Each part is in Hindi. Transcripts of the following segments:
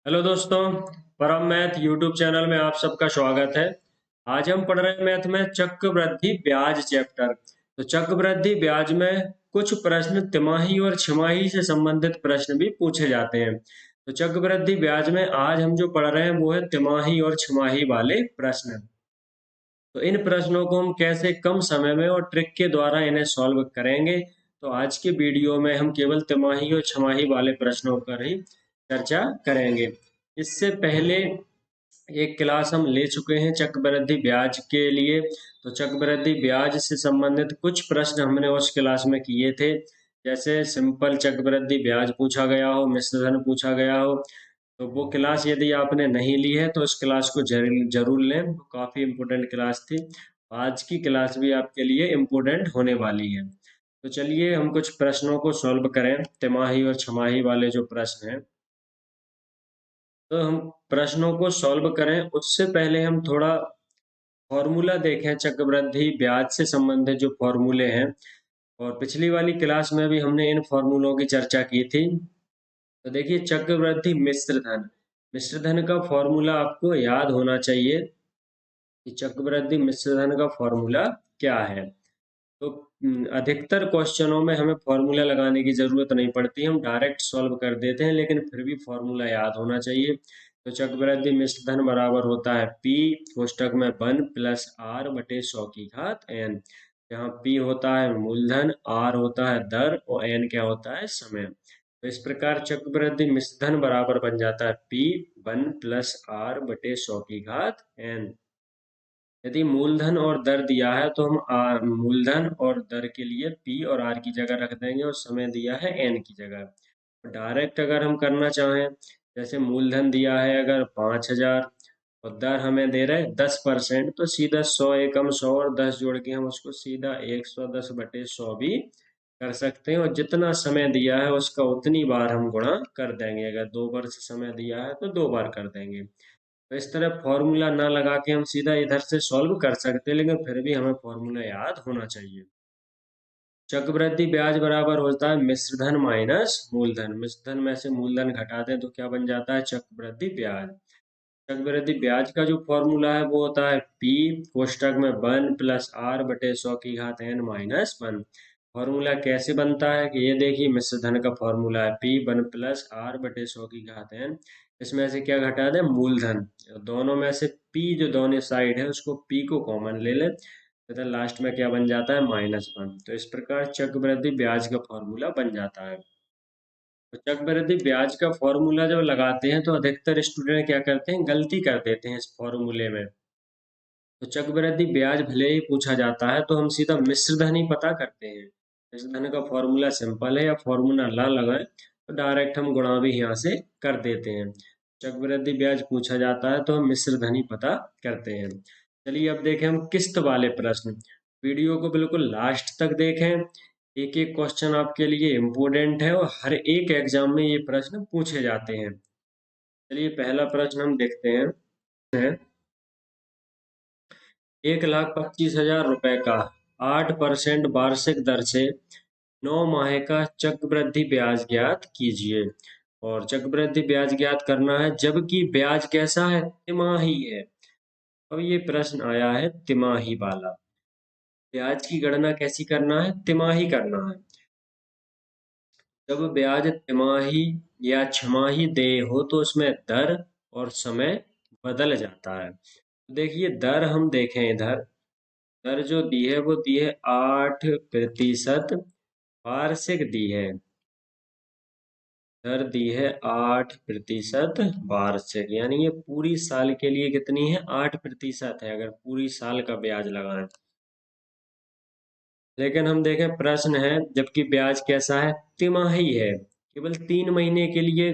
हेलो दोस्तों, परम मैथ यूट्यूब चैनल में आप सबका स्वागत है। आज हम पढ़ रहे हैं मैथ में चक्रवृद्धि ब्याज चैप्टर। तो चक्रवृद्धि ब्याज में कुछ प्रश्न तिमाही और छमाही से संबंधित प्रश्न भी पूछे जाते हैं। तो चक्रवृद्धि ब्याज में आज हम जो पढ़ रहे हैं वो है तिमाही और छमाही वाले प्रश्न। तो इन प्रश्नों को हम कैसे कम समय में और ट्रिक के द्वारा इन्हें सॉल्व करेंगे। तो आज के वीडियो में हम केवल तिमाही और छमाही वाले प्रश्नों पर ही चर्चा करेंगे। इससे पहले एक क्लास हम ले चुके हैं चक्रवृद्धि ब्याज के लिए। तो चक्रवृद्धि ब्याज से संबंधित कुछ प्रश्न हमने उस क्लास में किए थे। जैसे सिंपल चक्रवृद्धि ब्याज पूछा गया हो, मिश्र धन पूछा गया हो। तो वो क्लास यदि आपने नहीं ली है तो उस क्लास को जरूर लें, वो काफ़ी इम्पोर्टेंट क्लास थी। आज की क्लास भी आपके लिए इम्पोर्टेंट होने वाली है। तो चलिए हम कुछ प्रश्नों को सॉल्व करें, तिमाही और छमाही वाले जो प्रश्न हैं। तो हम प्रश्नों को सॉल्व करें उससे पहले हम थोड़ा फॉर्मूला देखें। चक्रवृद्धि ब्याज से संबंधित जो फॉर्मूले हैं, और पिछली वाली क्लास में भी हमने इन फॉर्मूलों की चर्चा की थी। तो देखिए, चक्रवृद्धि मिश्र धन का फॉर्मूला आपको याद होना चाहिए कि चक्रवृद्धि मिश्र धन का फॉर्मूला क्या है। तो अधिकतर क्वेश्चनों में हमें फॉर्मूला लगाने की जरूरत नहीं पड़ती, हम डायरेक्ट सॉल्व कर देते हैं, लेकिन फिर भी फॉर्मूला याद होना चाहिए। तो चक्रवृद्धि मिश्र धन बराबर होता है P कोष्टक में 1 प्लस आर बटे 100 की घात n। यहाँ P होता है मूलधन, R होता है दर और n क्या होता है समय। तो इस प्रकार चक्रवृद्धि मिश्र धन बराबर बन जाता है P 1 प्लस आर बटे 100 की घात n। यदि मूलधन और दर दिया है तो हम मूलधन और दर के लिए P और R की जगह रख देंगे और समय दिया है n की जगह। डायरेक्ट अगर हम करना चाहें, जैसे मूलधन दिया है अगर 5,000 और दर हमें दे रहे 10%, तो सीधा 100 एकम 100 और 10 जोड़ के हम उसको सीधा 110 बटे 100 भी कर सकते हैं। और जितना समय दिया है उसका उतनी बार हम गुणा कर देंगे। अगर 2 बार से समय दिया है तो 2 बार कर देंगे। तो इस तरह फॉर्मूला ना लगा के हम सीधा इधर से सॉल्व कर सकते हैं, लेकिन फिर भी हमें फॉर्मूला याद होना चाहिए। चक्रवृद्धि ब्याज बराबर होता है मिश्रधन माइनस मूलधन। मिश्रधन में से मूलधन घटा दें तो क्या बन जाता है चक्रवृद्धि ब्याज। चक्रवृद्धि ब्याज का जो फॉर्मूला है वो होता है P कोष्टक में 1 प्लस आर बटे 100 की घात n माइनस 1। फॉर्मूला कैसे बनता है कि ये देखिए, मिश्र धन का फॉर्मूला है P 1 प्लस आर बटे 100 की घात n। इसमें से क्या घटा दें, मूलधन। दोनों में से P जो दोनों साइड है उसको P को कॉमन ले लें, तथा लास्ट में क्या बन जाता है -1। तो इस प्रकार चक्रवृद्धि ब्याज का फॉर्मूला बन जाता है। तो चक्रवृद्धि ब्याज का फॉर्मूला जब लगाते हैं तो अधिकतर स्टूडेंट क्या करते हैं, गलती कर देते हैं इस फॉर्मूले में। तो चक्रवृद्धि ब्याज भले ही पूछा जाता है तो हम सीधा मिश्र धन ही पता करते हैं। मिश्र धन का फॉर्मूला सिंपल है, या फॉर्मूला ना लगाएं तो डायरेक्ट हम गुणा भी यहाँ से कर देते हैं। चक्रवृद्धि ब्याज पूछा जाता है तो हम मिश्र धन ही पता करते हैं। चलिए अब देखें हम किस्त वाले प्रश्न। वीडियो को बिल्कुल लास्ट तक देखें, एक एक क्वेश्चन आपके लिए इम्पोर्टेंट है और हर एक एग्जाम में ये प्रश्न पूछे जाते हैं। चलिए पहला प्रश्न हम देखते हैं। 1,25,000 रुपए का 8% वार्षिक दर से 9 माह का चक्रवृद्धि ब्याज ज्ञात कीजिए। और चक्रवृद्धि ब्याज ज्ञात करना है, जबकि ब्याज कैसा है, तिमाही है। अब ये प्रश्न आया है तिमाही वाला। ब्याज की गणना कैसी करना है, तिमाही करना है। जब ब्याज तिमाही या छमाही देय हो तो उसमें दर और समय बदल जाता है। तो देखिए दर हम देखें इधर, दर जो दी है वो दी है 8% वार्षिक दी है। दर दी है 8% वार्षिक, यानी ये पूरी साल के लिए कितनी है, 8% है अगर पूरी साल का ब्याज लगाएं। लेकिन हम देखें प्रश्न है, जबकि ब्याज कैसा है, तिमाही है, केवल 3 महीने के लिए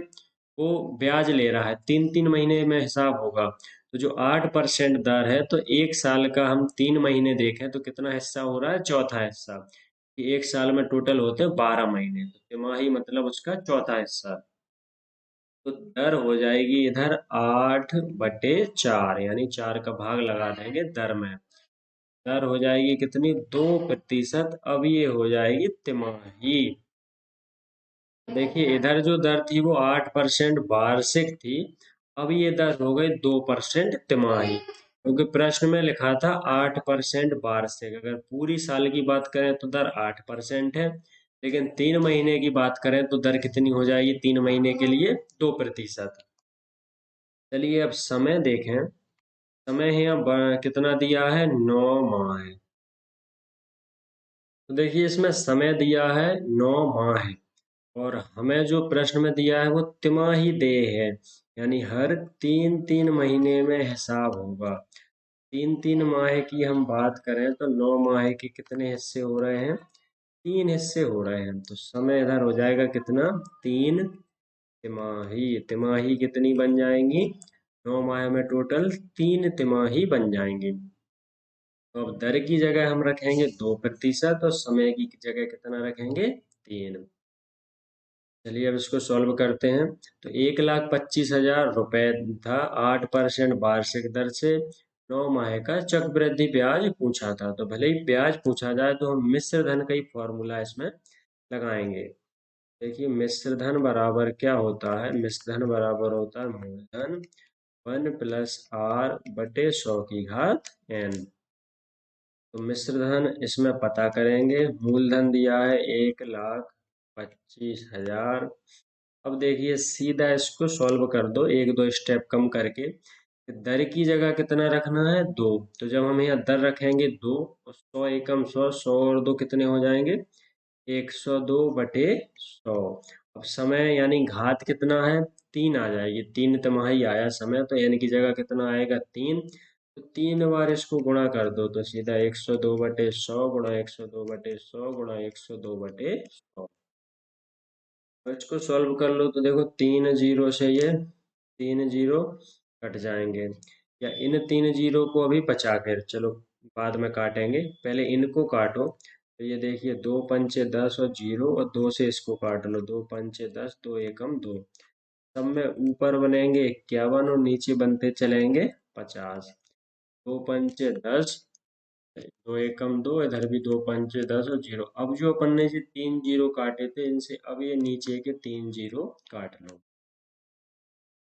वो ब्याज ले रहा है, 3-3 महीने में हिसाब होगा। तो जो 8% दर है, तो एक साल का हम 3 महीने देखें तो कितना हिस्सा हो रहा है, चौथा हिस्सा। कि एक साल में टोटल होते हैं 12 महीने, तो तिमाही मतलब उसका चौथा हिस्सा। तो दर हो जाएगी इधर 8/4, यानी 4 का भाग लगा देंगे दर में। दर हो जाएगी कितनी, 2%। अब ये हो जाएगी तिमाही। देखिए इधर जो दर थी वो 8% वार्षिक थी। अब ये दर हो गई 2% तिमाही, क्योंकि प्रश्न में लिखा था 8% वार्षिक। अगर पूरी साल की बात करें तो दर 8% है, लेकिन 3 महीने की बात करें तो दर कितनी हो जाएगी? 3 महीने के लिए 2%। चलिए अब समय देखें। समय यहाँ कितना दिया है? 9 माह है। तो देखिए इसमें समय दिया है 9 माह है, और हमें जो प्रश्न में दिया है वो तिमाही दे है, यानी हर 3 3 महीने में हिसाब होगा। 3 3 माह की हम बात करें तो 9 माह के कितने हिस्से हो रहे हैं? 3 हिस्से हो रहे हैं। तो समय इधर हो जाएगा कितना? 3 तिमाही। तिमाही कितनी बन जाएंगी? 9 माह में टोटल 3 तिमाही बन जाएंगी। तो अब दर की जगह हम रखेंगे 2% और समय की जगह कितना रखेंगे? 3। चलिए अब इसको सॉल्व करते हैं। तो 1,25,000 रुपए था, 8% वार्षिक दर से 9 माह का चक्रवृद्धि ब्याज पूछा था। तो भले ही ब्याज पूछा जाए तो हम मिश्र धन का ही फॉर्मूला इसमें लगाएंगे। देखिए मिश्र धन बराबर क्या होता है? मिश्र धन बराबर होता है मूलधन 1+r/100 तो मिश्र धन इसमें पता करेंगे। मूलधन दिया है 1,25,000। अब देखिए सीधा इसको सॉल्व कर दो, एक दो स्टेप कम करके। दर की जगह कितना रखना है? 2। तो जब हम यहाँ दर रखेंगे 2, और 100 एकम 100, 100 और 2 कितने हो जाएंगे? 102/100। अब समय यानी घात कितना है? 3 आ जाएगी। 3 तिमाही आया समय, तो n की जगह कितना आएगा? 3। तो 3 बार इसको गुणा कर दो तो सीधा 102/100 गुणा 102/100 गुणा 102/100। तो इसको सॉल्व कर लो तो देखो 3 जीरो से ये 3 जीरो कट जाएंगे, या इन 3 जीरो को अभी बचा कर चलो बाद में काटेंगे, पहले इनको काटो। तो ये देखिए 2 पंचे 10 और जीरो, और 2 से इसको काट लो। 2 पंचे 10, 2 एकम 2। सब में ऊपर बनेंगे 51 और नीचे बनते चलेंगे 50। 2 पंचे 10, 2 एकम 2, इधर भी 2 पंचे 10 और जीरो। अब जो अपन ने ये 3 जीरो काटे थे इनसे अब ये नीचे के 3 जीरो काट लो।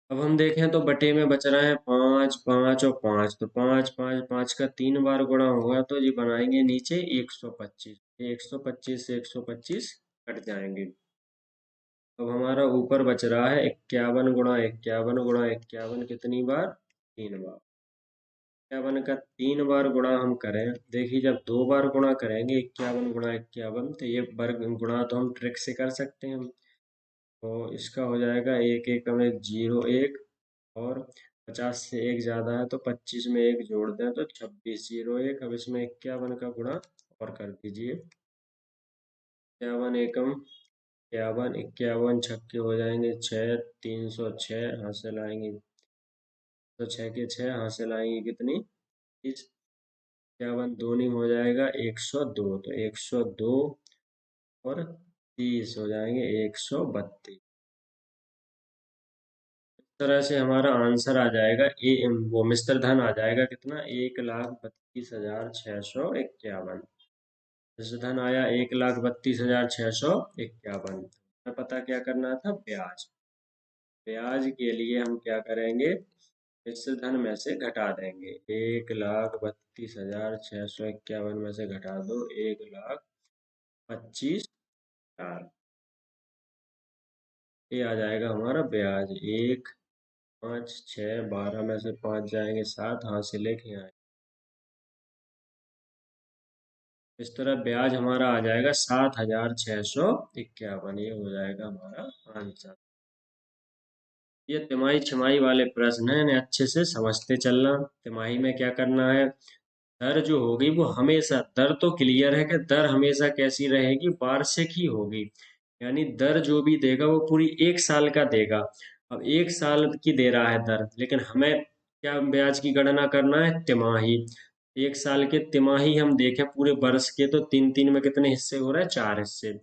अब हम देखें तो बटे में बच रहे हैं 5 5 और 5। तो 5 5 5 का 3 बार गुणा होगा तो ये बनाएंगे नीचे 125। 125 से 125 कट जाएंगे। अब हमारा ऊपर बच रहा है 51 गुणा 51 कितनी बार? 3 बार। 51 का 3 बार गुणा हम करें, देखिए जब 2 बार गुणा करेंगे 51 गुणा 51, तो ये वर्ग गुणा तो हम ट्रिक से कर सकते हैं। तो इसका हो जाएगा 1 एकम 1 जीरो 1, और 50 से 1 ज्यादा है तो 25 में 1 जोड़ दें तो 26 जीरो 1। अब इसमें 51 का गुणा और कर दीजिए। 51 एकम 51, 51 छक्के हो जाएंगे 6, 306 हासिल आएंगे। तो 6 के 6 हासिल आएंगे कितनी? 30। 51 दूनी हो जाएगा 102, तो 102 और 30 हो जाएंगे 132। तरह से हमारा आंसर आ जाएगा वो मिश्र धन आ जाएगा कितना? 1,32,651। मिश्र धन आया 1,32,651। हमें पता क्या करना था? ब्याज। ब्याज के लिए हम क्या करेंगे? मिश्र धन में से घटा देंगे। 1,32,651 में से घटा दो 1,25,000। ये आ जाएगा हमारा ब्याज। 1 5 6 12 में से 5 जाएंगे 7, हासिल एक यहाँ। इस तरह ब्याज हमारा आ जाएगा 7,651। ये हो जाएगा हमारा आंसर। ये तिमाही छिमाही वाले प्रश्न है, इन्हें अच्छे से समझते चलना। तिमाही में क्या करना है? दर जो होगी वो हमेशा, दर तो क्लियर है कि दर हमेशा कैसी रहेगी? वार्षिक ही होगी। यानी दर जो भी देगा वो पूरी 1 साल का देगा। अब 1 साल की दे रहा है दर, लेकिन हमें क्या ब्याज की गणना करना है? तिमाही। 1 साल के तिमाही हम देखें पूरे वर्ष के तो 3 3 में कितने हिस्से हो रहे हैं? 4 हिस्से।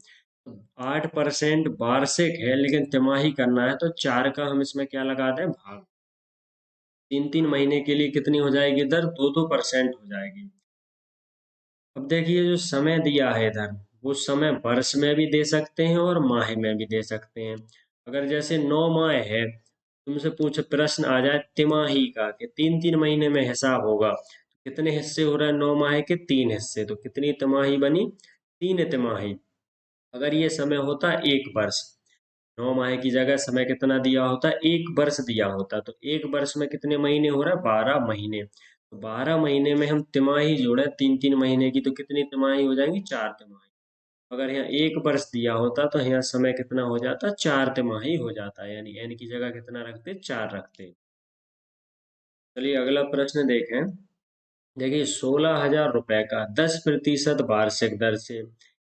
8% वार्षिक है, लेकिन तिमाही करना है तो 4 का हम इसमें क्या लगा दें? भाग। 3 3 महीने के लिए कितनी हो जाएगी दर? 2 2% हो जाएगी। अब देखिए जो समय दिया है इधर वो समय वर्ष में भी दे सकते हैं और माह में भी दे सकते हैं। अगर जैसे 9 माह है, तुमसे पूछ प्रश्न आ जाए तिमाही का कि 3-3 महीने में हिसाब होगा, कितने हिस्से हो रहा है 9 माह के? 3 हिस्से, तो कितनी तिमाही बनी? 3 तिमाही। अगर ये समय होता 1 वर्ष, 9 माह की जगह समय कितना दिया होता? 1 वर्ष दिया होता, तो 1 वर्ष में कितने महीने हो रहा है? 12 महीने। तो 12 महीने में हम तिमाही जोड़े 3-3 महीने की, तो कितनी तिमाही हो जाएंगी? 4 तिमाही। अगर यहाँ 1 वर्ष दिया होता तो यहाँ समय कितना हो जाता? 4 तिमाही हो जाता, यानी एन की जगह कितना रखते? 4 रखते। चलिए अगला प्रश्न देखें। देखिए 16,000 रुपए का 10% वार्षिक दर से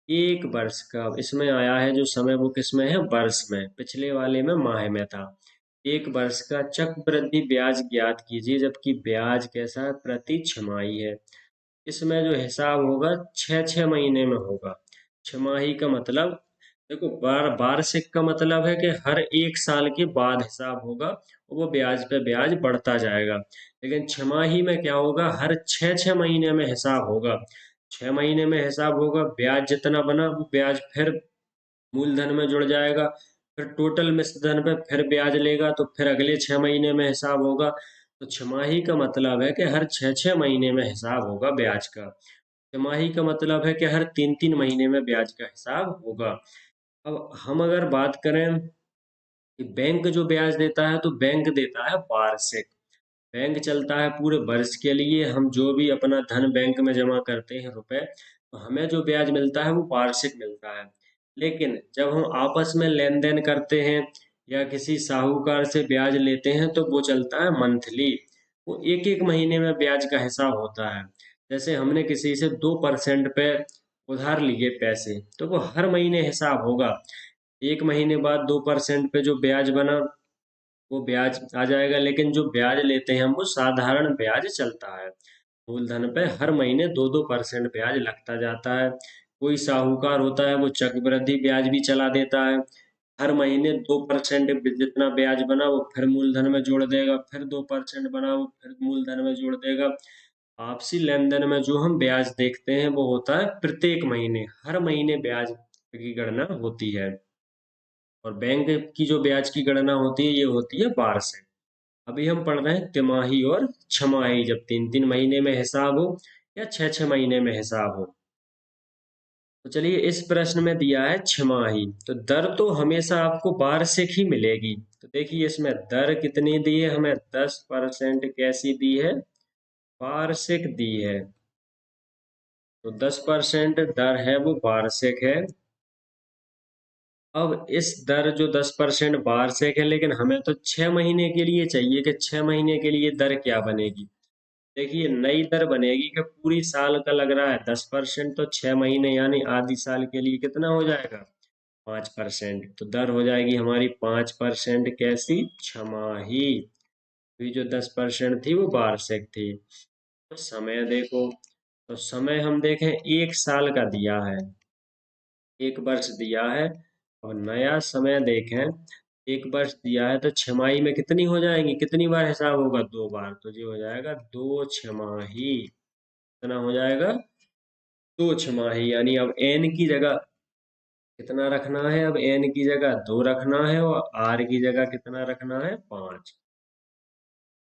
1 वर्ष का, इसमें आया है जो समय वो किसमें है? वर्ष में। पिछले वाले में माह में था। 1 वर्ष का चक्रवृद्धि ब्याज ज्ञात कीजिए, जबकि ब्याज कैसा है? प्रति छमाही है। इसमें जो हिसाब होगा 6-6 महीने में होगा। छमाही का मतलब, देखो वार्षिक का मतलब है कि हर 1 साल के बाद हिसाब होगा, और वो ब्याज पे ब्याज बढ़ता जाएगा। लेकिन छमाही में क्या होगा? हर 6-6 महीने में हिसाब होगा। 6 महीने में हिसाब होगा, ब्याज जितना बना वो ब्याज फिर मूलधन में जुड़ जाएगा, फिर टोटल मिश्रधन पे फिर ब्याज लेगा, तो फिर अगले 6 महीने में हिसाब होगा। तो छमाही का मतलब है कि हर 6-6 महीने में हिसाब होगा ब्याज का। तिमाही का मतलब है कि हर 3-3 महीने में ब्याज का हिसाब होगा। अब हम अगर बात करें कि बैंक जो ब्याज देता है, तो बैंक देता है वार्षिक। बैंक चलता है पूरे वर्ष के लिए। हम जो भी अपना धन बैंक में जमा करते हैं रुपए, तो हमें जो ब्याज मिलता है वो वार्षिक मिलता है। लेकिन जब हम आपस में लेन देन करते हैं या किसी साहूकार से ब्याज लेते हैं, तो वो चलता है मंथली। वो एक एक महीने में ब्याज का हिसाब होता है। जैसे हमने किसी से 2% पे उधार लिए पैसे, तो वो हर महीने हिसाब होगा। एक महीने बाद 2% पे जो ब्याज बना वो ब्याज आ जाएगा, लेकिन जो ब्याज लेते हैं हम वो साधारण ब्याज चलता है। मूलधन पे हर महीने 2-2% ब्याज लगता जाता है। कोई साहूकार होता है वो चक्रवृद्धि ब्याज भी चला देता है। हर महीने 2% जितना ब्याज बना वो फिर मूलधन में जोड़ देगा, फिर 2% बना वो फिर मूलधन में जोड़ देगा। आपसी लेन देन में जो हम ब्याज देखते हैं वो होता है प्रत्येक महीने, हर महीने ब्याज की गणना होती है। और बैंक की जो ब्याज की गणना होती है ये होती है वार्षिक। अभी हम पढ़ रहे हैं तिमाही और छमाही, जब 3-3 महीने में हिसाब हो या 6-6 महीने में हिसाब हो। तो चलिए इस प्रश्न में दिया है छमाही, तो दर तो हमेशा आपको वार्षिक ही मिलेगी। तो देखिए इसमें दर कितनी दी है हमें? 10% कैसी दी है? वार्षिक दी है। तो 10% दर है वो वार्षिक है। अब इस दर जो 10% वार्षिक है, लेकिन हमें तो 6 महीने के लिए चाहिए कि 6 महीने के लिए दर क्या बनेगी। देखिए नई दर बनेगी कि पूरी साल का लग रहा है 10%, तो 6 महीने यानी आधी साल के लिए कितना हो जाएगा? 5%। तो दर हो जाएगी हमारी 5%। कैसी? छमाही। तो ये जो 10% थी वो वार्षिक थी। तो समय देखो, तो समय हम देखें 1 साल का दिया है, 1 वर्ष दिया है। और नया समय देखें, 1 वर्ष दिया है तो छमाही में कितनी हो जाएंगी? कितनी बार हिसाब होगा? 2 बार। तो ये हो जाएगा 2 छमाही। कितना हो जाएगा? 2 छमाही। यानी अब एन की जगह कितना रखना है? अब एन की जगह 2 रखना है, और आर की जगह कितना रखना है? 5।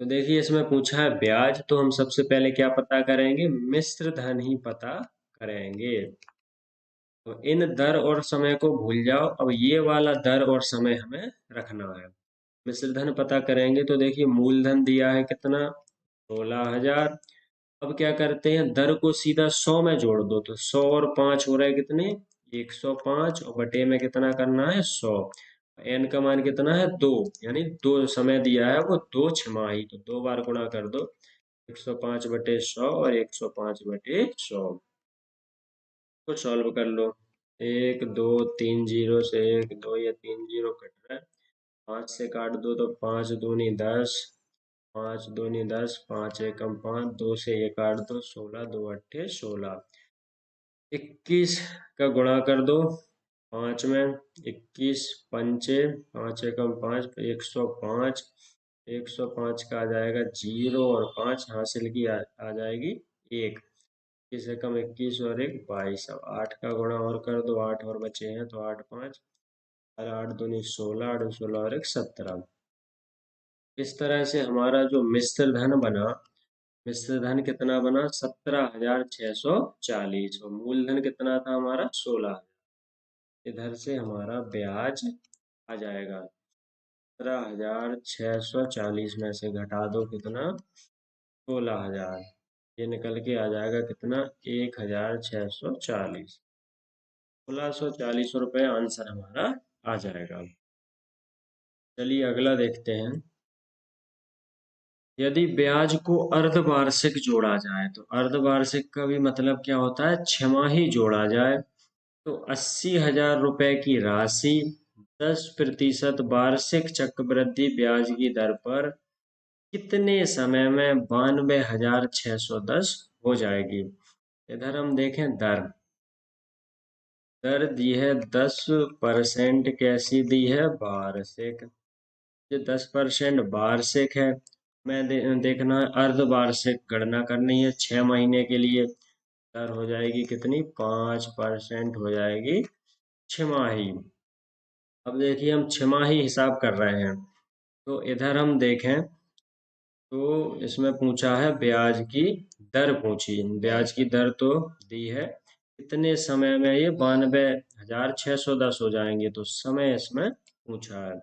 तो देखिए इसमें पूछा है ब्याज, तो हम सबसे पहले क्या पता करेंगे? मिश्र धन ही पता करेंगे। तो इन दर और समय को भूल जाओ, अब ये वाला दर और समय हमें रखना है। मिश्र धन पता करेंगे तो देखिए मूलधन दिया है कितना? 16,000। अब क्या करते हैं, दर को सीधा 100 में जोड़ दो, तो 100 और 5 हो रहे कितने? 105। और बटे में कितना करना है? 100। एन का मान कितना है? 2। यानी 2 समय दिया है वो 2 छमाही, तो 2 बार गुणा कर दो। 105/100 और 105/100 को सॉल्व कर लो। 1 2 3 0 से 1 2 या 3 0 कट रहा है। 5 से काट दो तो 5 दूनी 10, 5 दूनी 10, 5 एकम 5, 2 से ये काट दो 16, 2 अट्ठे 16। 21 का गुणा कर दो 5 में, 21 पंचे 5 एकम 5, 105। 105 का आ जाएगा 0 और 5 हासिल की आ जाएगी 1। 21 एकम 21 और एक 22। अब 8 का गुणा और कर दो, 8 और बचे हैं तो 8 5 और 8 दूनी 16, 8 16 और एक 17। इस तरह से हमारा जो मिश्र धन बना, मिश्र धन कितना बना 17,640 और मूलधन कितना था हमारा 16। इधर से हमारा ब्याज आ जाएगा 17,640 में से घटा दो कितना 16,000। ये निकल के आ जाएगा कितना 1,640। 1,640 रुपये आंसर हमारा आ जाएगा। चलिए अगला देखते हैं। यदि ब्याज को अर्धवार्षिक जोड़ा जाए तो अर्धवार्षिक का भी मतलब क्या होता है, छमाही जोड़ा जाए तो 80,000 रुपए की राशि 10% वार्षिक चक्रवृद्धि ब्याज की दर पर कितने समय में 92,610 हो जाएगी। इधर हम देखें दर, दर दी है 10%, कैसी दी है वार्षिक। ये 10% वार्षिक है, मैं देखना है अर्धवार्षिक गणना करनी है 6 महीने के लिए। दर हो जाएगी कितनी 5% हो जाएगी छमाही। अब देखिए हम छमाही हिसाब कर रहे हैं तो इधर हम देखें तो इसमें पूछा है ब्याज की दर पूछी, ब्याज की दर तो दी है कितने समय में ये 92,610 हो जाएंगे, तो समय इसमें पूछा है।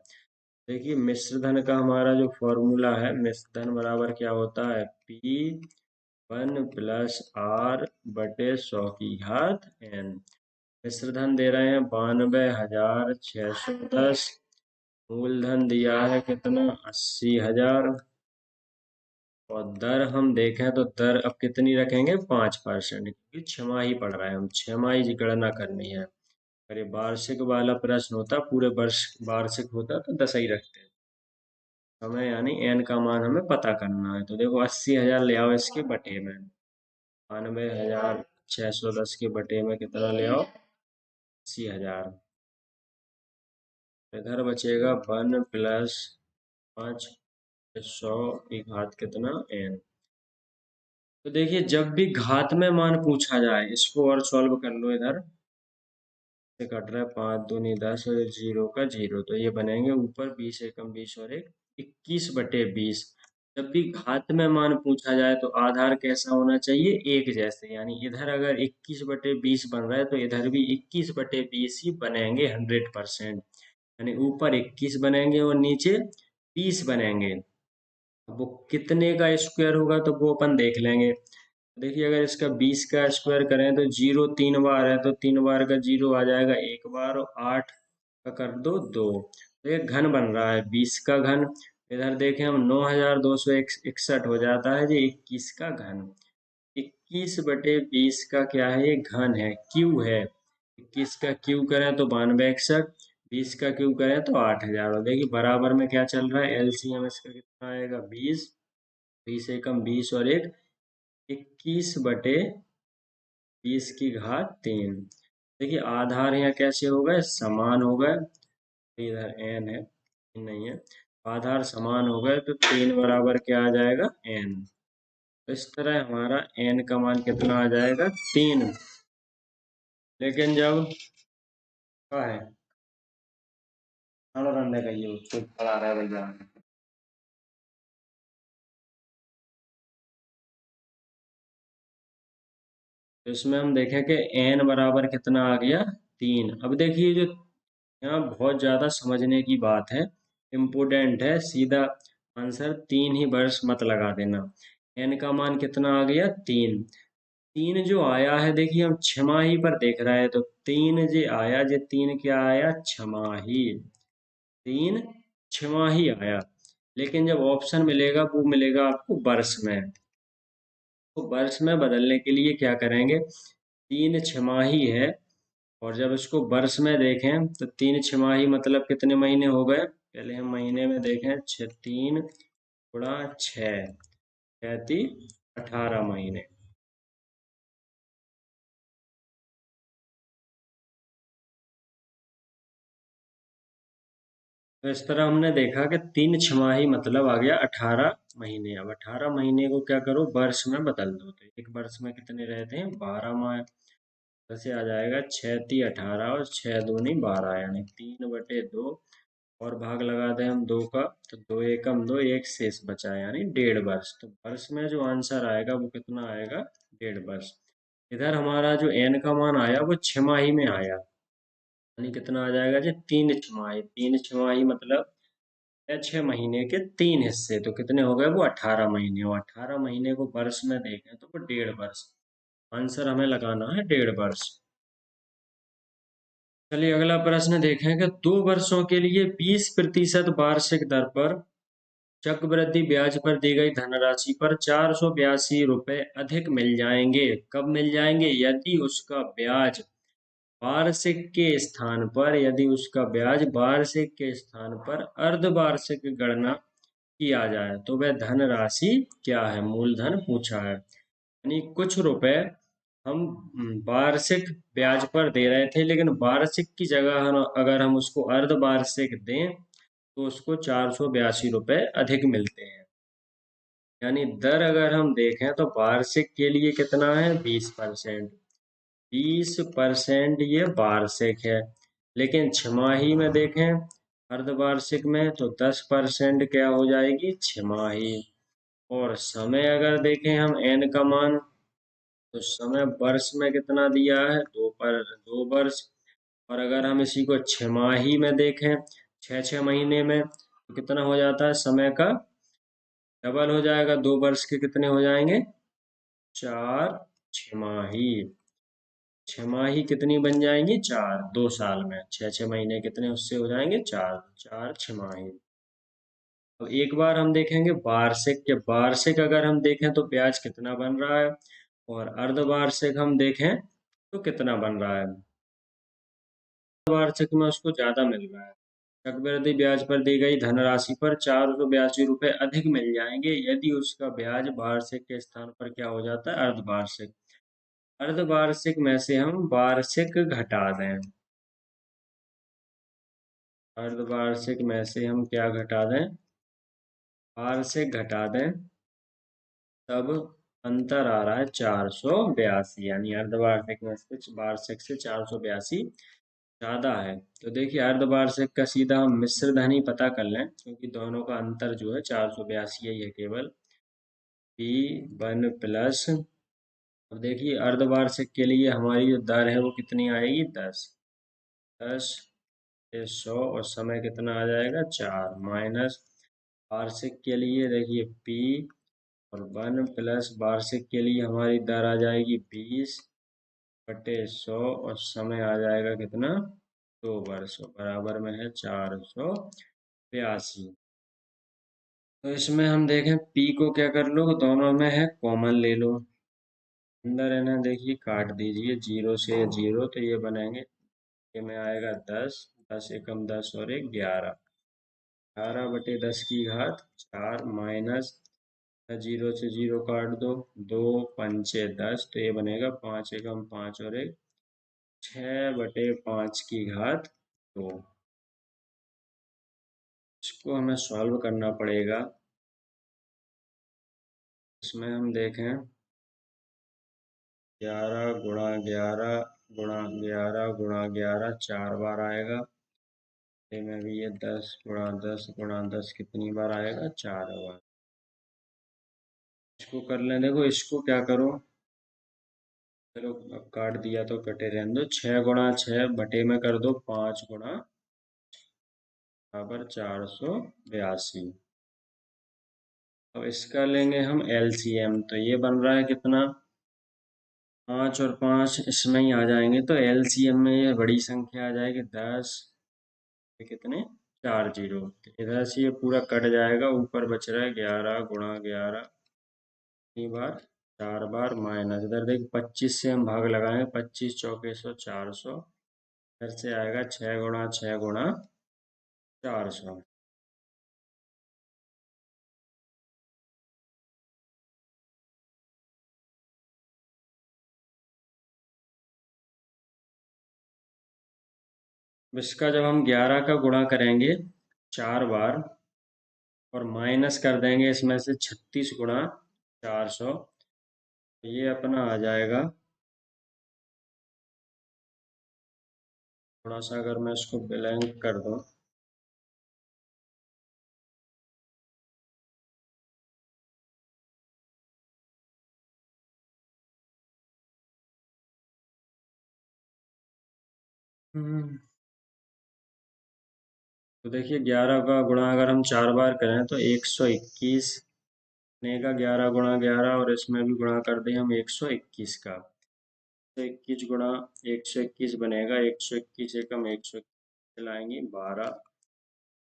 देखिए मिश्र धन का हमारा जो फॉर्मूला है, मिश्र धन बराबर क्या होता है P1 प्लस R बटे 100 की घात n। मिश्र धन दे रहे हैं 92,610, मूलधन दिया है कितना 80,000 और दर हम देखें तो दर अब कितनी रखेंगे 5%, क्योंकि छमाही पढ़ रहे हैं हम, छमाही की गणना करनी है। अगर ये वार्षिक वाला प्रश्न होता पूरे वर्ष वार्षिक होता तो 10 ही रखते। समय यानी n का मान हमें पता करना है, तो देखो 80,000 ले आओ इसके बटे में, 92,610 के बटे में कितना ले आओ 80,000। इधर बचेगा 1 प्लस 5 100 की घात कितना n। तो देखिए जब भी घात में मान पूछा जाए इसको और सॉल्व कर लो। इधर से कट रहा है 5 दूनी 10 और जीरो का जीरो, तो ये बनेंगे ऊपर 20 एकम 20 और एक 21/20। जब भी घात में मान पूछा जाए तो आधार कैसा होना चाहिए एक जैसे, यानी इधर अगर 21/20 बन रहा है तो इधर भी 21/20 ही बनेंगे 100%, यानी ऊपर 21 बनेंगे और नीचे 20 बनेंगे। वो कितने का स्क्वायर होगा तो वो अपन देख लेंगे। देखिए अगर इसका 20 का स्क्वायर करें तो जीरो 3 बार है तो 3 बार का जीरो आ जाएगा 1 बार और 8 का कर दो 2, तो एक घन बन रहा है 20 का घन। इधर देखें हम 9,261 हो जाता है, ये 21 का घन। 21/20 का क्या है ये घन है, क्यू है। 21 का क्यू करें तो 9261, 20 का क्यू करें तो 8,000। और देखिए बराबर में क्या चल रहा है एलसीएम इसका कितना आएगा 20, 20 एकम 20 और एक 21/20 की घात 3। देखिए आधार यहाँ कैसे हो गए समान हो गए, इधर n है नहीं है, आधार समान हो गए तो 3 बराबर क्या आ जाएगा n। तो इस तरह हमारा n का मान कितना आ जाएगा 3। लेकिन जब क्या है खाना रंधे का ये चुप पड़ा रहा है भैया। तो इसमें हम देखें कि n बराबर कितना आ गया 3। अब देखिए जो यहाँ बहुत ज़्यादा समझने की बात है, इम्पोर्टेंट है, सीधा आंसर 3 ही वर्ष मत लगा देना। n का मान कितना आ गया 3। 3 जो आया है देखिए हम छमाही पर देख रहे हैं तो 3 जो आया, जो 3 क्या आया छमाही, 3 छमाही आया। लेकिन जब ऑप्शन मिलेगा वो मिलेगा आपको वर्ष में, तो वर्ष में बदलने के लिए क्या करेंगे 3 छमाही है और जब इसको वर्ष में देखें तो 3 छमाही मतलब कितने महीने हो गए, पहले हम महीने में देखें 3 × 6 37 18 महीने। तो इस तरह हमने देखा कि 3 छमाही मतलब आ गया 18 महीने। अब 18 महीने को क्या करो, वर्ष में बदल दो। तो एक वर्ष में कितने रहते हैं, 12 माह। वैसे आ जाएगा 6×3 = 18 और 6×2 = 12, यानी 3/2। और भाग लगा दें हम 2 का, तो 2 एकम 2, एक शेष बचा, यानी 1.5 वर्ष। तो वर्ष में जो आंसर आएगा वो कितना आएगा, 1.5 वर्ष। इधर हमारा जो एन का मान आया वो 6 माही में आया, यानी कितना आ जाएगा जी, 3 छमाही। 3 छमाही मतलब 6 महीने के 3 हिस्से, तो कितने हो गए वो 18 महीने। और 18 महीने को वर्ष में देखें तो वो 1.5 वर्ष। आंसर हमें लगाना है 1.5 वर्ष। चलिए अगला प्रश्न देखें कि 2 वर्षों के लिए 20% वार्षिक दर पर चक्रवृद्धि ब्याज पर दी गई धनराशि पर 482 रुपये अधिक मिल जाएंगे। कब मिल जाएंगे, यदि उसका ब्याज वार्षिक के स्थान पर अर्धवार्षिक गणना किया जाए तो वह धनराशि क्या है, मूलधन पूछा है। यानी कुछ रुपए हम वार्षिक ब्याज पर दे रहे थे, लेकिन वार्षिक की जगह अगर हम उसको अर्धवार्षिक दें तो उसको 482 रुपये अधिक मिलते हैं। यानी दर अगर हम देखें तो वार्षिक के लिए कितना है, 20%। 20% ये वार्षिक है, लेकिन छमाही में देखें अर्धवार्षिक में तो 10% क्या हो जाएगी, छमाही। और समय अगर देखें हम एन का मान, तो समय वर्ष में कितना दिया है, 2 वर्ष। और अगर हम इसी को छमाही में देखें, 6 6 महीने में, तो कितना हो जाता है, समय का डबल हो जाएगा। 2 वर्ष के कितने हो जाएंगे, 4 छमाही। छमाही कितनी बन जाएंगी, 4, 2 साल में। 6 6 महीने कितने उससे हो जाएंगे, 4, 4 छमाही। अब एक बार हम देखेंगे वार्षिक के, वार्षिक अगर हम देखें तो ब्याज कितना बन रहा है, और अर्धवार्षिक हम देखें तो कितना बन रहा है। वार्षिक में उसको ज्यादा मिल रहा है। चक्रवृद्धि ब्याज पर दी गई धनराशि पर 482 रुपये अधिक मिल जाएंगे यदि उसका ब्याज वार्षिक के स्थान पर क्या हो जाता है, अर्धवार्षिक। अर्धवार्षिक में से हम वार्षिक घटा दें, अर्धवार्षिक में से हम क्या घटा दें, वार्षिक घटा दें, तब अंतर आ रहा है 482, यानी अर्धवार्षिक में से वार्षिक से 482 ज्यादा है। तो देखिए अर्धवार्षिक का सीधा हम मिश्र धन ही पता कर लें, क्योंकि दोनों का अंतर जो है 482 ही है केवल। P1 प्लस, अब देखिए अर्धवार्षिक के लिए हमारी जो दर है वो कितनी आएगी, 10। 10 से 100 और समय कितना आ जाएगा, 4, माइनस वार्षिक के लिए देखिए P1 प्लस वार्षिक के लिए हमारी दर आ जाएगी 20/100 और समय आ जाएगा कितना, 2 वर्ष, बराबर में है 482। तो इसमें हम देखें P को क्या कर लो, दोनों में है कॉमन ले लो। अंदर है ना, देखिए काट दीजिए 0 से 0, तो ये बनेंगे, ये में आएगा 10, 10 एकम 10 और 1 11, 11/10 माइनस 0 से 0 काट दो, 2×5 = 10, तो ये बनेगा 5 एकम 5 और 1 6/5 इसको हमें सॉल्व करना पड़ेगा। इसमें हम देखें 11×11×11×11 4 बार आएगा। में भी ये 10×10×10 कितनी बार आएगा, 4 बार। इसको कर लें, देखो इसको क्या करो, चलो अब काट दिया तो कटे रहने दो। 6×6 बटे में कर दो 5 बराबर 482। अब इसका लेंगे हम एलसीएम, तो ये बन रहा है कितना, 5 और 5 इसमें ही आ जाएंगे, तो एलसीएम में ये बड़ी संख्या आ जाएगी 10, ये कितने, 4 जीरो। तो इधर से ये पूरा कट जाएगा, ऊपर बच रहा है 11×11 कितनी बार, 4 बार, माइनस इधर देख 25 से हम भाग लगाएंगे, 25×4 = 400। इधर से आएगा 6×6×400। इसका जब हम 11 का गुणा करेंगे 4 बार और माइनस कर देंगे इसमें से 36 गुणा 400। ये अपना आ जाएगा, थोड़ा सा अगर मैं इसको ब्लैंक कर दूं, हम्म, तो देखिए 11 का गुणा अगर हम 4 बार करें तो 121 बनेगा। 11 गुणा 11 और इसमें भी गुणा कर दें हम 121 का, 121 गुणा 121 बनेगा। 121 एकम 121 लाएंगे 12,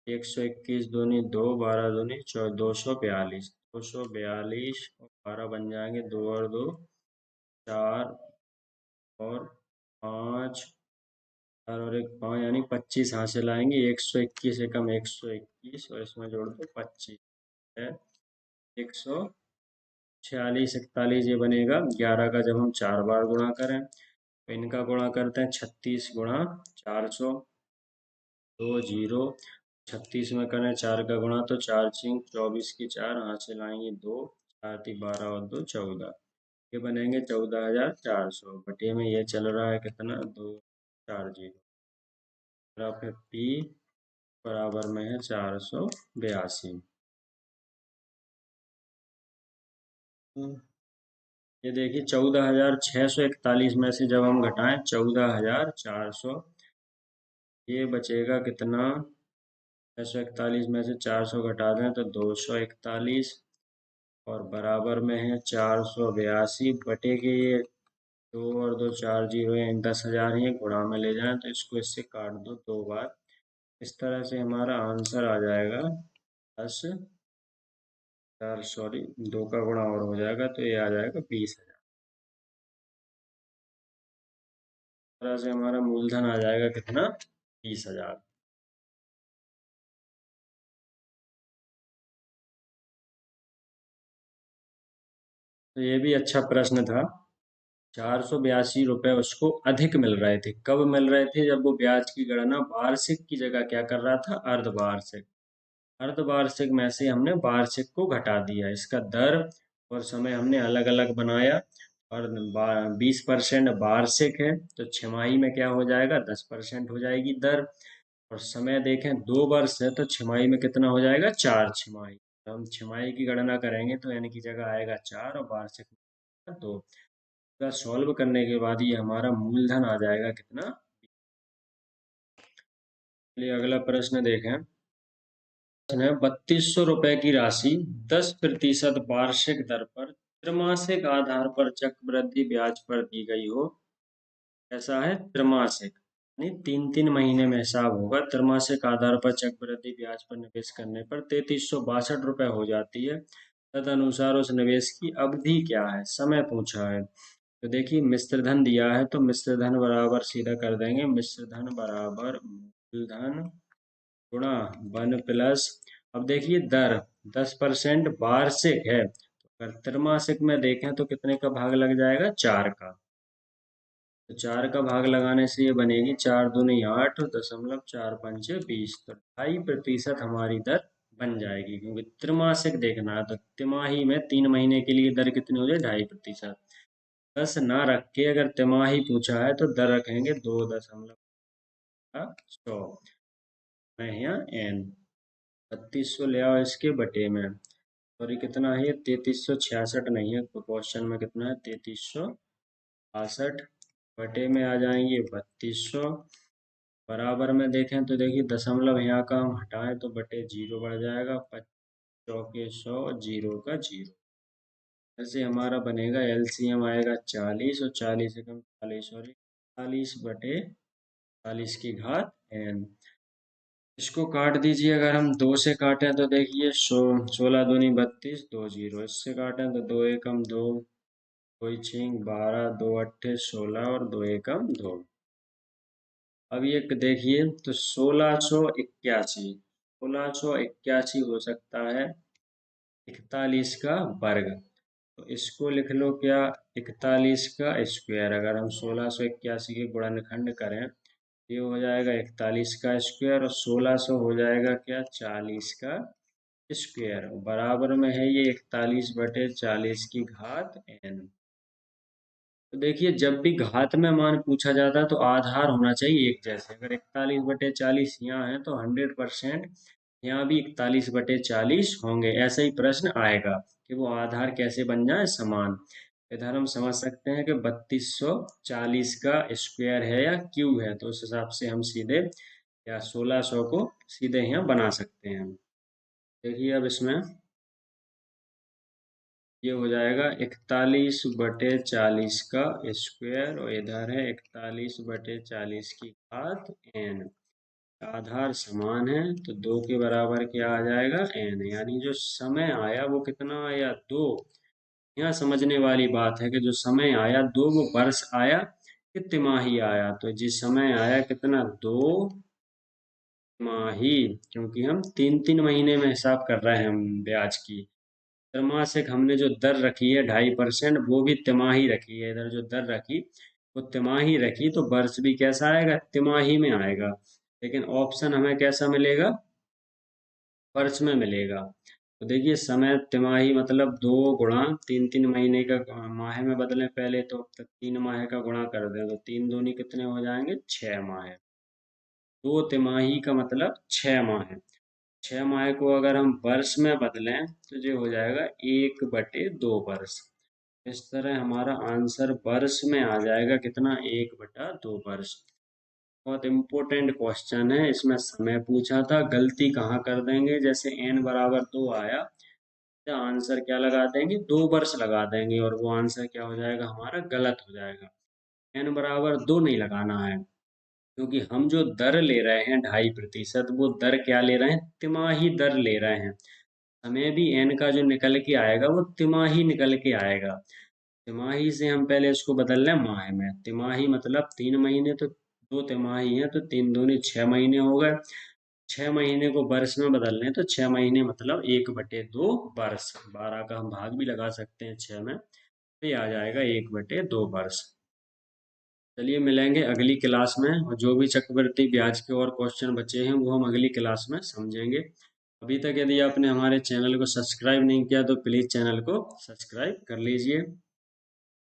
121 दूनी 2, 12 दूनी 242, 242 और 12 बन जाएंगे, 2 और 2 4 और 5, 4 और 1 5 यानी 25 यहाँ से लाएंगे। 121 एकम 121 और इसमें जोड़ दो 25 है, 146 41 ये बनेगा। 11 का जब हम 4 बार गुणा करें तो इनका गुणा करते हैं 36 गुणा 400, 2 जीरो, 36 में करें 4 का गुणा तो 4 चिंग 24 की 4 यहाँ से लाएंगे 2, 4 ती 12 और 2 14, ये बनेंगे 14,400। बटे में ये चल रहा है कितना, 240। फिर पी बराबर में है 482। ये देखिए 14,641 में से जब हम घटाएं 14,400, ये बचेगा कितना, 641 में से 400 घटा दें तो 241 और बराबर में है 482 बटे के ये 2 और 2 4 जीरो है, 10,000 ही गुणा में ले जाएं तो इसको इससे काट दो 2 बार। इस तरह से हमारा आंसर आ जाएगा 10,000, सॉरी 2 का गुणा और हो जाएगा तो ये आ जाएगा 20,000। इस तरह से हमारा मूलधन आ जाएगा कितना, 20,000। तो ये भी अच्छा प्रश्न था। 482 रुपये उसको अधिक मिल रहे थे। कब मिल रहे थे, जब वो ब्याज की गणना वार्षिक की जगह क्या कर रहा था, अर्धवार्षिक। अर्धवार्षिक में से हमने वार्षिक को घटा दिया, इसका दर और समय हमने अलग अलग बनाया। और 20% वार्षिक है तो छमाही में क्या हो जाएगा, 10% हो जाएगी दर। और समय देखें 2 वर्ष है तो छमाही में कितना हो जाएगा, 4 छमाही। तो हम छमाही की गणना करेंगे तो यानी की जगह आएगा 4 और वार्षिक में 2। का सॉल्व करने के बाद ये हमारा मूलधन आ जाएगा कितना। चलिए अगला प्रश्न देखें। प्रश्न है, 3200 रुपए की राशि 10% वार्षिक दर पर त्रैमासिक आधार पर चक्रवृद्धि ब्याज पर दी गई हो। ऐसा है त्रैमासिक, यानी 3-3 महीने में हिसाब होगा। त्रैमासिक आधार पर चक्रवृद्धि ब्याज पर निवेश करने पर 3362 रुपए हो जाती है। तदनुसार उस निवेश की अवधि क्या है, समय पूछा है। तो देखिए मिश्र धन दिया है तो मिश्र धन बराबर सीधा कर देंगे, मिश्र धन बराबर मूलधन गुणा 1 प्लस। अब देखिए दर 10% वार्षिक है तो अगर त्रैमासिक में देखें तो कितने का भाग लग जाएगा, 4 का। तो 4 का भाग लगाने से ये बनेगी 4 दूनी 8 दशमलव 4 पंचे 20, तो 2.5% हमारी दर बन जाएगी। क्योंकि त्रैमासिक देखना है तो तिमाही में 3 महीने के लिए दर कितनी हो जाए, 2.5%। 10 ना रख के अगर तिमाही पूछा है तो दर रखेंगे 2.100। मैं यहाँ n 3200 ले आओ इसके बटे में, और ये कितना है, 3366 नहीं है तो क्वेश्चन में कितना है, 3362 बटे में आ जाएंगे 3200। बराबर में देखें तो देखिए दशमलव यहाँ का हम हटाएं तो बटे जीरो बढ़ जाएगा, 25 100 जीरो का जीरो। ऐसे हमारा बनेगा एलसीएम आएगा 40 और 40 से कम 40 और 40 बटे 40 की घात n। इसको काट दीजिए, अगर हम 2 से काटें तो देखिए 16 दूनी 32, 2 जीरो, इससे काटें तो 2 एकम 2, 2 छिंग 12, 2 अट्ठे 16 और 2 एकम 2। अब ये देखिए तो 1681 हो सकता है 41 का वर्ग। तो इसको लिख लो क्या, 41 का स्क्वायर। अगर हम 1681 के गुणनखंड करें ये हो जाएगा 41 का स्क्वायर और 1600 हो जाएगा क्या 40 का स्क्वायर, बराबर में है ये 41/40 की घात n। तो देखिए जब भी घात में मान पूछा जाता है तो आधार होना चाहिए एक जैसे। अगर 41/40 यहाँ है तो 100% यहाँ भी 41/40 होंगे। ऐसा ही प्रश्न आएगा कि वो आधार कैसे बन जाए समान। इधर हम समझ सकते हैं कि 3240 का स्क्वायर है या क्यू है, तो उस हिसाब से हम सीधे या 1600 को सीधे यहाँ बना सकते हैं। देखिए अब इसमें ये हो जाएगा 41/40 का स्क्वायर और इधर है 41/40 की घात n। आधार समान है तो दो के बराबर क्या आ जाएगा n, यानी जो समय आया वो कितना आया 2। यहाँ समझने वाली बात है कि जो समय आया 2 वो वर्ष आया कि तिमाही आया। तो जिस समय आया कितना 2 तिमाही, क्योंकि हम 3-3 महीने में हिसाब कर रहे हैं हम ब्याज की। त्रैमासिक हमने जो दर रखी है 2.5% वो भी तिमाही रखी है। इधर जो दर रखी वो तिमाही रखी, तो वर्ष भी कैसा आएगा तिमाही में आएगा। लेकिन ऑप्शन हमें कैसा मिलेगा वर्ष में मिलेगा। तो देखिए समय तिमाही मतलब 2 गुणा 3-3 महीने का माह में बदलें पहले तो 3 माह का गुणा कर दें तो 3 दूनी कितने हो जाएंगे 6 माह। 2 तिमाही का मतलब 6 माह है। 6 माह को अगर हम वर्ष में बदलें तो ये हो जाएगा 1/2 वर्ष। इस तरह हमारा आंसर वर्ष में आ जाएगा कितना 1/2 वर्ष। बहुत इम्पोर्टेंट क्वेश्चन है, इसमें समय पूछा था। गलती कहाँ कर देंगे, जैसे n बराबर 2 आया तो आंसर क्या लगा देंगे 2 वर्ष लगा देंगे और वो आंसर क्या हो जाएगा हमारा गलत हो जाएगा। n बराबर 2 नहीं लगाना है, क्योंकि हम जो दर ले रहे हैं 2.5% वो दर क्या ले रहे हैं तिमाही दर ले रहे हैं। हमें भी n का जो निकल के आएगा वो तिमाही निकल के आएगा। तिमाही से हम पहले इसको बदल लें माह में। तिमाही मतलब 3 महीने, तो 2 तिमाही है तो 3 दूनी 6 महीने हो गए। 6 महीने को वर्ष में बदल लें तो 6 महीने मतलब 1/2 वर्ष। 12 का हम भाग भी लगा सकते हैं 6 में, तो ये आ जाएगा 1/2 वर्ष। चलिए मिलेंगे अगली क्लास में, और जो भी चक्रवृद्धि ब्याज के और क्वेश्चन बचे हैं वो हम अगली क्लास में समझेंगे। अभी तक यदि आपने हमारे चैनल को सब्सक्राइब नहीं किया तो प्लीज़ चैनल को सब्सक्राइब कर लीजिए।